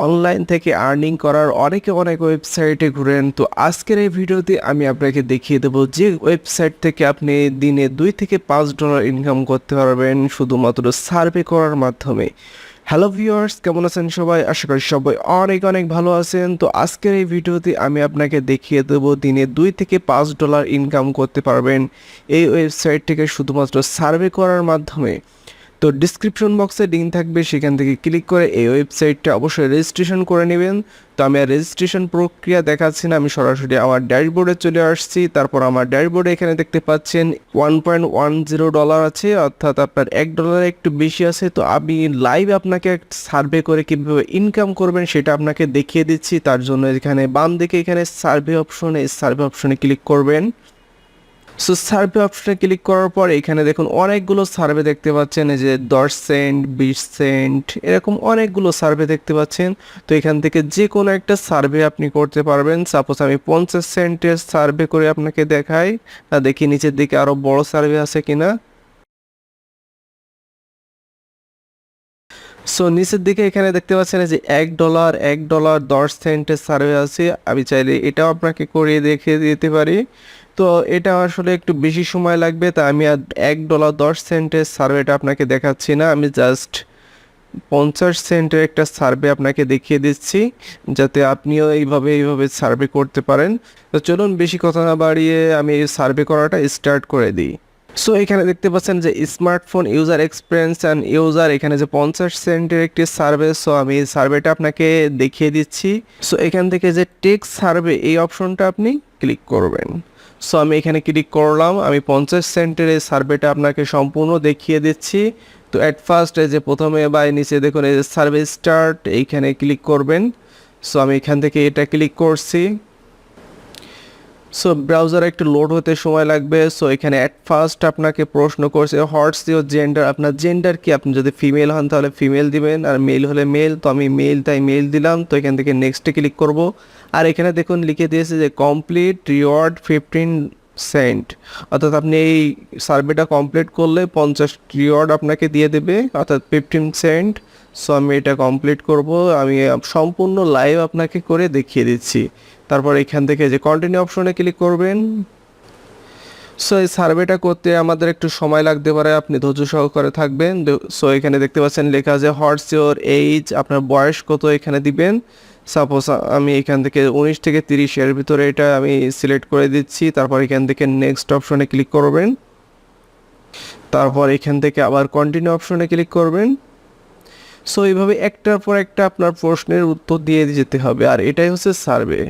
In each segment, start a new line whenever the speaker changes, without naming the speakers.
Online থেকে earning করার অনেক ওয়েবসাইটে ঘুরেন, তো আজকের এই ভিডিওতে আমি আপনাকে দেখিয়ে দেবো যে ওয়েবসাইট থেকে আপনি দিনে $2 থেকে $5 ইনকাম করতে পারবেন শুধুমাত্র সার্ভে করার মাধ্যমে। হ্যালো ভিউয়ার্স, কেমন আছেন সবাই? আশা করি সবাই অনেক ভালো আছেন। তো আজকের এই ভিডিওতে আমি আপনাকে দেখিয়ে দেবো দিনে $2 থেকে $5 ইনকাম করতে পারবেন এই ওয়েবসাইট থেকে শুধুমাত্র সার্ভে করার মাধ্যমে। তো ডিসক্রিপশন বক্সে লিঙ্ক থাকবে, সেখান থেকে ক্লিক করে এই ওয়েবসাইটটা অবশ্যই রেজিস্ট্রেশন করে নেবেন। তো আমি আর রেজিস্ট্রেশন প্রক্রিয়া দেখাচ্ছি না, আমি সরাসরি আমার ড্যাশবোর্ডে চলে আসছি। তারপর আমার ড্যাশবোর্ডে এখানে দেখতে পাচ্ছেন $1.10 আছে, অর্থাৎ আপনার $1 একটু বেশি আছে। তো আমি লাইভ আপনাকে সার্ভে করে কীভাবে ইনকাম করবেন সেটা আপনাকে দেখিয়ে দিচ্ছি। তার জন্য এখানে বাম দিকে এখানে সার্ভে অপশনে ক্লিক করবেন। সো সার্ভে অপশনে ক্লিক করার পর এখানে দেখুন অনেকগুলো সার্ভে দেখতে পাচ্ছেন, এই যে 10 সেন্ট, 20 সেন্ট, এরকম অনেকগুলো সার্ভে দেখতে পাচ্ছেন। তো এখান থেকে যে কোনো একটা সার্ভে আপনি করতে পারবেন। সাপোজ আমি 50 সেন্টের সার্ভে করে আপনাকে দেখাই, দেখি নিচের দিকে আরও বড় সার্ভে আছে কিনা। সো নিচের দিকে এখানে দেখতে পাচ্ছেন যে $1 10 সেন্টের সার্ভে আছে। আমি চাইলে এটাও আপনাকে করিয়ে দেখিয়ে দিতে পারি। তো এটা আসলে একটু বেশি সময় লাগবে, তা আমি আর $1 10 সেন্টের সার্ভেটা আপনাকে দেখাচ্ছি না, আমি জাস্ট 50 সেন্টের একটা সার্ভে আপনাকে দেখিয়ে দিচ্ছি, যাতে আপনিও এইভাবে সার্ভে করতে পারেন। তো চলুন বেশি কথা না বাড়িয়ে আমি এই সার্ভে করাটা স্টার্ট করে দিই। সো এখানে দেখতে পাচ্ছেন যে smartphone user experience and user, এখানে যে 50 সেন্টের একটি সার্ভে। সো আমি এই সার্ভেটা আপনাকে দেখিয়ে দিচ্ছি। সো এখান থেকে যে টেক সার্ভে এই অপশনটা আপনি ক্লিক করবেন। সো আমি এখানে ক্লিক করলাম, আমি 50 সেন্টের এই সার্ভেটা আপনাকে সম্পূর্ণ দেখিয়ে দিচ্ছি। তো অ্যাট ফার্স্ট যে প্রথমে বা নিচে দেখুন এই যে সার্ভে স্টার্ট, এইখানে ক্লিক করবেন। সো আমি এখান থেকে এটা ক্লিক করছি। সো ব্রাউজার একটু লোড হতে সময় লাগবে। সো এখানে অ্যাট ফার্স্ট আপনাকে প্রশ্ন করছে হোয়াটস ইউর জেন্ডার, আপনার জেন্ডার কি? আপনি যদি ফিমেল হন তাহলে ফিমেল দিবেন, আর মেল হলে মেল। তো আমি মেল, তাই মেল দিলাম। তো এখান থেকে নেক্সটে ক্লিক করব। আর এখানে দেখুন লিখে দিয়েছে যে কমপ্লিট রিওয়ার্ড 15 সেন্ট, অর্থাৎ আপনি এই সার্ভেটা কমপ্লিট করলে 50 রিওয়ার্ড আপনাকে দিয়ে দেবে, অর্থাৎ 15 সেন্ট। সো আমি এটা কমপ্লিট করব, আমি সম্পূর্ণ লাইভ আপনাকে করে দেখিয়ে দিচ্ছি। তারপর এখান থেকে যে কন্টিনিউ অপশনে ক্লিক করবেন। সো এই সার্ভেটা করতে আমাদের একটু সময় লাগতে পারে, আপনি ধৈর্য সহকারে থাকবেন। সো এখানে দেখতে পাচ্ছেন লেখা আছে হোয়াটস ইওর এইজ, আপনার বয়স কত এখানে দিবেন। সাপোজ আমি এখান থেকে 19 থেকে 30 এর ভিতরে এটা আমি সিলেক্ট করে দিচ্ছি। তারপর এখান থেকে নেক্সট অপশনে ক্লিক করবেন। তারপর এখান থেকে আবার কন্টিনিউ অপশনে ক্লিক করবেন। সো এইভাবে একটার পর একটা আপনার প্রশ্নের উত্তর দিয়ে যেতে হবে, আর এটাই হচ্ছে সার্ভে।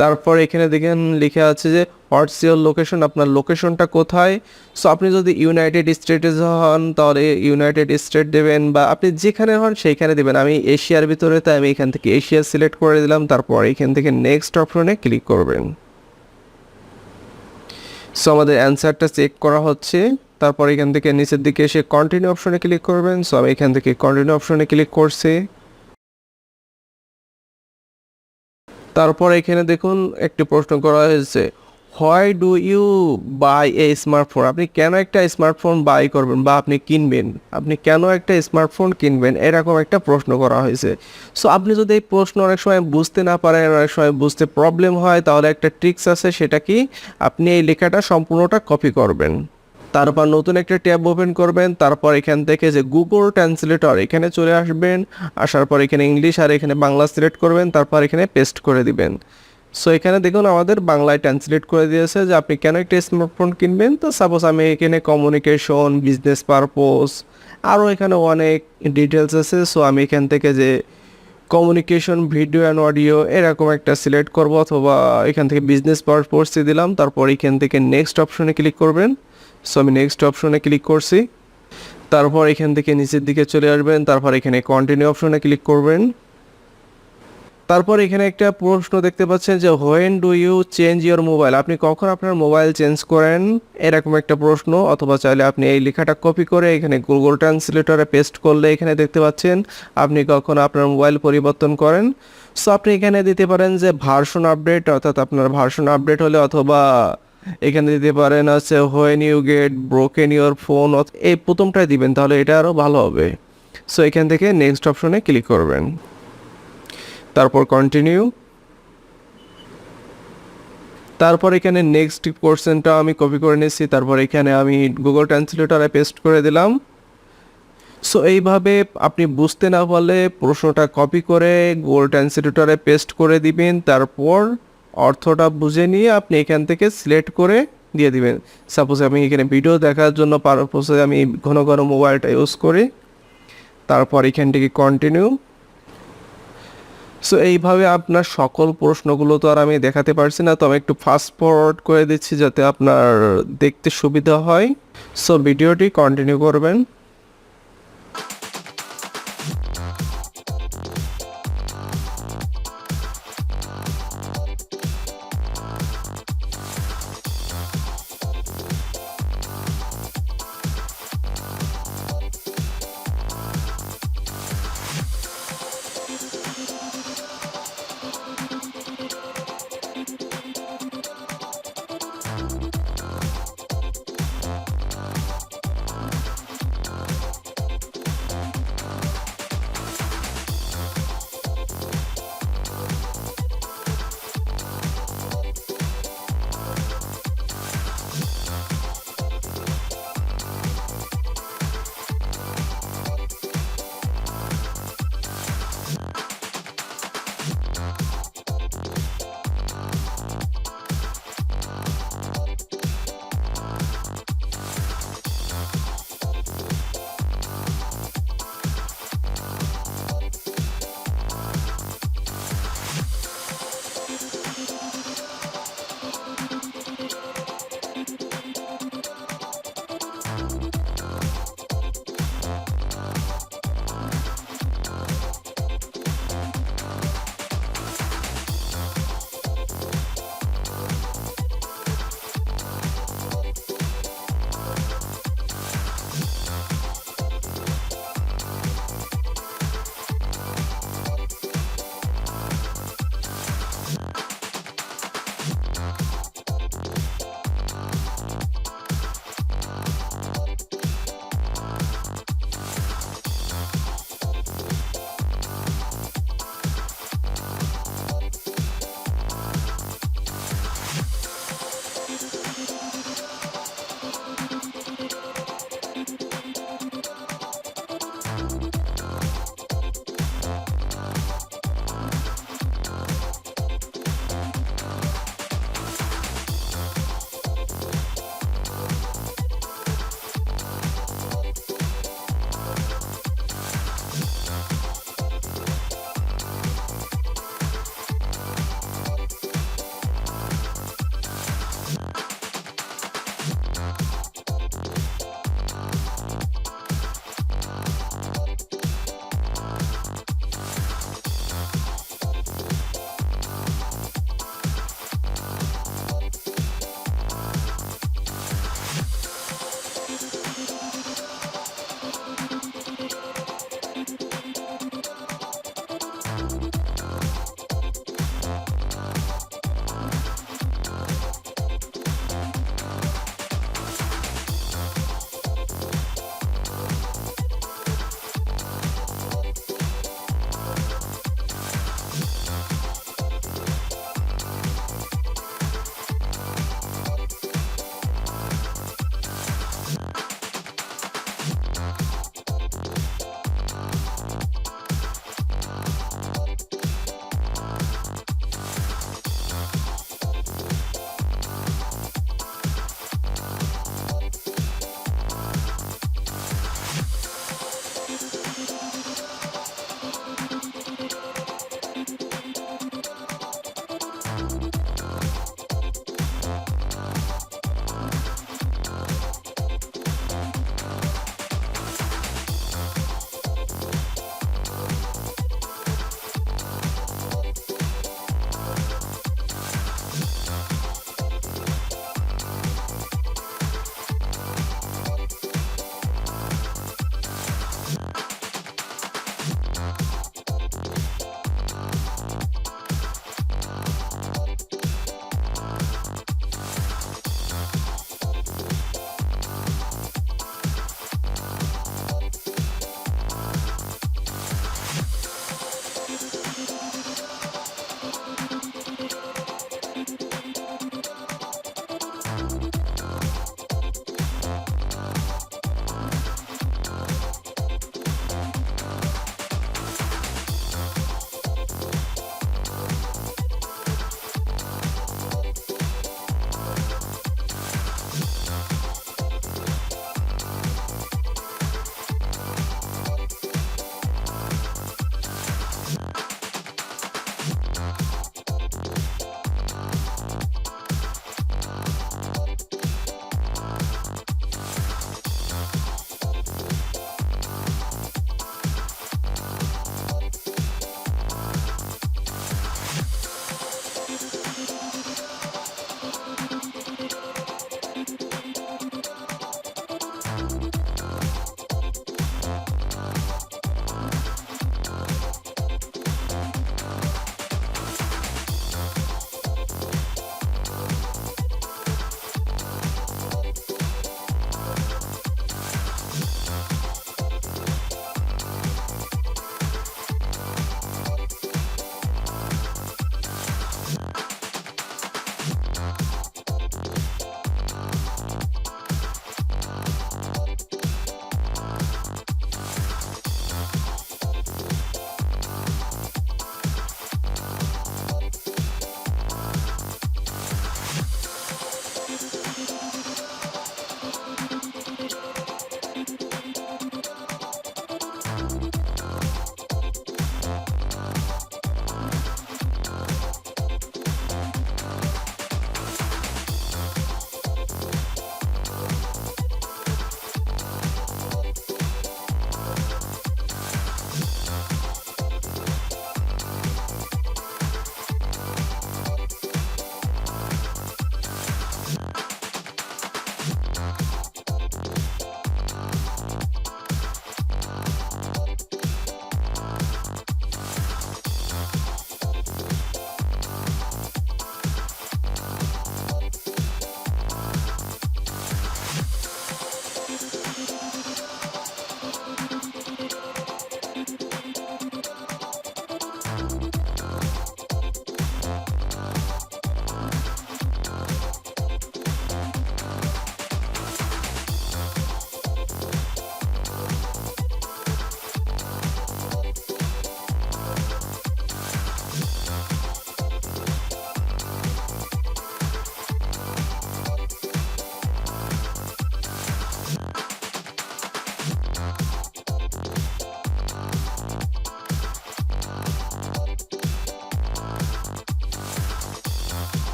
তারপর এখানে দেখেন লেখা আছে যে হোয়াটস ইওর লোকেশন, আপনার লোকেশনটা কোথায়। সো আপনি যদি ইউনাইটেড স্টেটে হন তাহলে ইউনাইটেড স্টেট দেবেন, বা আপনি যেখানে হন সেইখানে দেবেন। আমি এশিয়ার ভিতরে, তাই আমি এখান থেকে এশিয়া সিলেক্ট করে দিলাম। তারপর এখান থেকে নেক্সট অপশনে ক্লিক করবেন। সো আমাদের অ্যান্সারটা চেক করা হচ্ছে। তারপর এখান থেকে নিচের দিকে এসে কন্টিনিউ অপশনে ক্লিক করবেন। সো আমি এখান থেকে কন্টিনিউ অপশনে ক্লিক করছি। তারপর এখানে দেখুন একটি প্রশ্ন করা হয়েছে why do you buy a smartphone, আপনি কেন একটা স্মার্টফোন বাই করবেন বা আপনি কিনবেন, আপনি কেন একটা স্মার্টফোন কিনবেন, এরকম একটা প্রশ্ন করা হয়েছে। সো আপনি যদি এই প্রশ্ন অনেক সময় বুঝতে না পারেন, অনেক সময় বুঝতে প্রবলেম হয়, তাহলে একটা ট্রিক্স আছে, সেটা কি আপনি এই লেখাটা সম্পূর্ণটা কপি করবেন। তারপর নতুন একটা ট্যাব ওপেন করবেন। তারপর এখান থেকে যে গুগল ট্রান্সলেটর এখানে চলে আসবেন। আসার পর এখানে ইংলিশ আর এখানে বাংলা সিলেক্ট করবেন। তারপর এখানে পেস্ট করে দিবেন। সো এখানে দেখুন আমাদের বাংলায় ট্রান্সলেট করে দিয়েছে যে আপনি কেন একটা স্মার্টফোন কিনবেন। তো সাপোজ আমি এখানে কমিউনিকেশন, বিজনেস পারপোজ, আরও এখানে অনেক ডিটেলস আছে। সো আমি এখান থেকে যে কমিউনিকেশন, ভিডিও অ্যান্ড অডিও এরকম একটা সিলেক্ট করব, অথবা এখান থেকে বিজনেস পারপোজে দিলাম। তারপর এখান থেকে নেক্সট অপশনে ক্লিক করবেন। সো আমি নেক্সট অপশনে ক্লিক করছি। তারপর এখান থেকে নিচের দিকে চলে আসবেন। তারপর এখানে কন্টিনিউ অপশনে ক্লিক করবেন। তারপর এখানে একটা প্রশ্ন দেখতে পাচ্ছেন যে when do you change your mobile, আপনি কখন আপনার মোবাইল চেঞ্জ করেন, এরকম একটা প্রশ্ন। অথবা চাইলে আপনি এই লেখাটা কপি করে এখানে গুগল ট্রান্সলেটরে পেস্ট করলে এখানে দেখতে পাচ্ছেন আপনি কখন আপনার মোবাইল পরিবর্তন করেন। সো আপনি এখানে দিতে পারেন যে ভার্সন আপডেট, অর্থাৎ আপনার ভার্সন আপডেট হলে, অথবা এখানে দিতে পারেন আছে when you get broken your phone, এই প্রথমটাই দিবেন, তাহলে এটা আরও ভালো হবে। সো এখান থেকে নেক্সট অপশনে ক্লিক করবেন, তারপর কন্টিনিউ। তারপর এখানে নেক্সট কোশ্চেনটা আমি কপি করে নিচ্ছি, তারপর এখানে আমি গুগল ট্রান্সলেটরে পেস্ট করে দিলাম। সো এইভাবে আপনি বুঝতে না পারলে প্রশ্নটা কপি করে গুগল ট্রান্সলেটরে পেস্ট করে দিবেন, তারপর অর্থটা বুঝে নিয়ে আপনি এখান থেকে সিলেক্ট করে দিয়ে দিবেন। সাপোজ আমি এখানে ভিডিও দেখার জন্য পারপোসে আমি ঘন ঘন মোবাইলটা ইউজ করি, তারপর এখান থেকে কন্টিনিউ। সো এইভাবে আপনার সকল প্রশ্নগুলো তো আর আমি দেখাতে পারছি না, তো আমি একটু ফাস্ট ফরওয়ার্ড করে দিচ্ছি যাতে আপনার দেখতে সুবিধা হয়। সো ভিডিওটি কন্টিনিউ করবেন।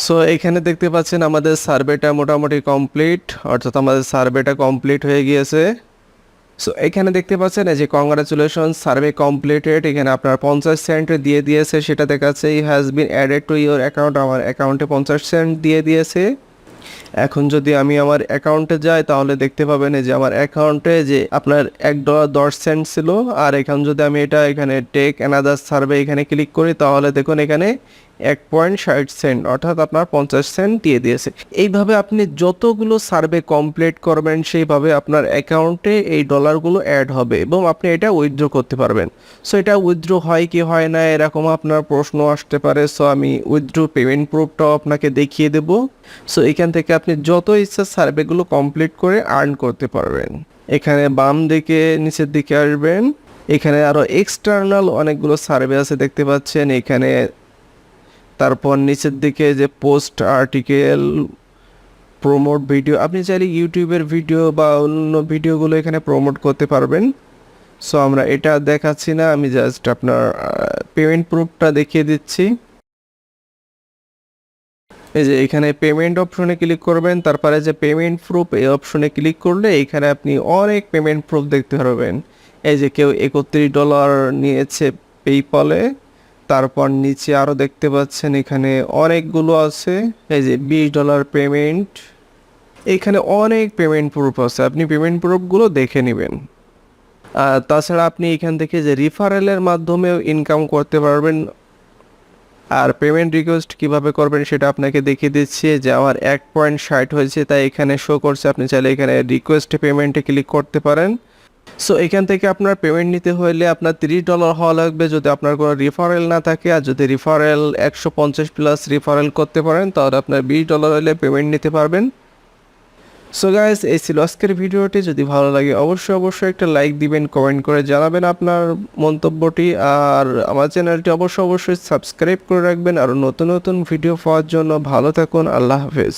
সো এখানে দেখতে পাচ্ছেন আমাদের সার্ভেটা মোটামুটি কমপ্লিট, অর্থাৎ আমাদের সার্ভেটা কমপ্লিট হয়ে গিয়েছে। সো এখানে দেখতে পাচ্ছেন এই যে কংগ্রাচুলেশন সার্ভে কমপ্লিটেড, এখানে আপনার 50 সেন্ট দিয়ে দিয়েছে, সেটা দেখাচ্ছে has been added to your account, আমার অ্যাকাউন্টে 50 সেন্ট দিয়ে দিয়েছে। এখন যদি আমি আমার অ্যাকাউন্টে যাই তাহলে দেখতে পাবেন যে আমার অ্যাকাউন্টে যে আপনার $1.10 ছিল, আর এখন যদি আমি এখানে টেক অ্যানাদার সার্ভে এখানে ক্লিক করি তাহলে দেখুন এখানে 1.60 অর্থাৎ আপনার 50 সেন্ট দিয়ে দিয়েছে। এইভাবে আপনি যতগুলো সার্ভে কমপ্লিট করবেন সেইভাবে আপনার অ্যাকাউন্টে এই ডলারগুলো অ্যাড হবে এবং আপনি এটা উইথড্র করতে পারবেন। সো এটা উইথড্র হয় কি হয় না এরকম আপনার প্রশ্ন আসতে পারে। সো আমি উইথড্র পেমেন্ট প্রুফটাও আপনাকে দেখিয়ে দেব। সো এখান থেকে আপনি যত ইচ্ছা সার্ভেগুলো কমপ্লিট করে আর্ন করতে পারবেন। এখানে বাম দিকে নিচের দিকে আসবেন, এখানে আরও এক্সটার্নাল অনেকগুলো সার্ভে আছে দেখতে পাচ্ছেন এখানে। তারপর নিচের দিকে যে পোস্ট আর্টিকেল, প্রমোট ভিডিও, আপনি চাইলে ইউটিউবের ভিডিও বা অন্য ভিডিওগুলো এখানে প্রমোট করতে পারবেন। সো আমরা এটা দেখাচ্ছি না, আমি জাস্ট আপনার পেমেন্ট প্রুফটা দেখিয়ে দিচ্ছি। এই যে এখানে পেমেন্ট অপশনে ক্লিক করবেন, তারপরে যে পেমেন্ট প্রুফ এই অপশনে ক্লিক করলে এখানে আপনি অনেক পেমেন্ট প্রুফ দেখতে পারবেন। এই যে কেউ $31 নিয়েছে পেইপলে, তারপর নিচে আরও দেখতে পাচ্ছেন এখানে অনেকগুলো আছে। এই যে $20 পেমেন্ট, এখানে অনেক পেমেন্ট প্রুফ আছে, আপনি পেমেন্ট প্রুফগুলো দেখে নেবেন। আর তাছাড়া আপনি এখান থেকে যে রিফারেলের মাধ্যমেও ইনকাম করতে পারবেন। আর পেমেন্ট রিকোয়েস্ট কিভাবে করবেন সেটা আপনাকে দেখিয়ে দিচ্ছি। যে আমার 1.60 হয়েছে তাই এখানে শো করছে, আপনি চাইলে এখানে রিকোয়েস্ট পেমেন্টে ক্লিক করতে পারেন। সো এখান থেকে আপনার পেমেন্ট নিতে হলে আপনার $30 হওয়া লাগবে যদি আপনার কোনো রিফারেল না থাকে, আর যদি রিফারেল 150 প্লাস রিফারেল করতে পারেন তাহলে আপনার $20 হলে পেমেন্ট নিতে পারবেন। সো গাইস, এই ছিল আজকের ভিডিওটি। যদি ভালো লাগে অবশ্যই একটা লাইক দিবেন, কমেন্ট করে জানাবেন আপনার মন্তব্যটি, আর আমার চ্যানেলটি অবশ্যই সাবস্ক্রাইব করে রাখবেন। আর নতুন ভিডিও পাওয়ার জন্য ভালো থাকুন, আল্লাহ হাফেজ।